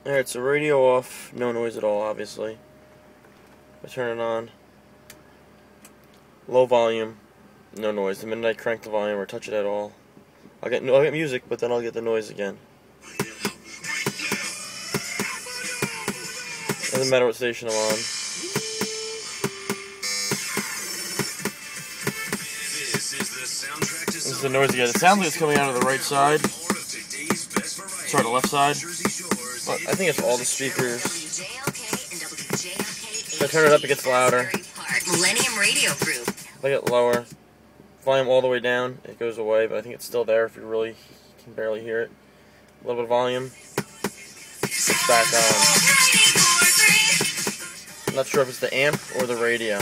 Alright, so radio off, no noise at all, obviously. I turn it on. Low volume, no noise. The minute I crank the volume or touch it at all, I'll get music, but then I'll get the noise again. Doesn't matter what station I'm on. This is the noise again. It sounds like it's coming out of the right side. Sorry, the left side. But I think it's all the speakers. If I turn it up, it gets louder. If I get lower, volume all the way down, it goes away, but I think it's still there if you really can barely hear it. A little bit of volume. It's back on. I'm not sure if it's the amp or the radio.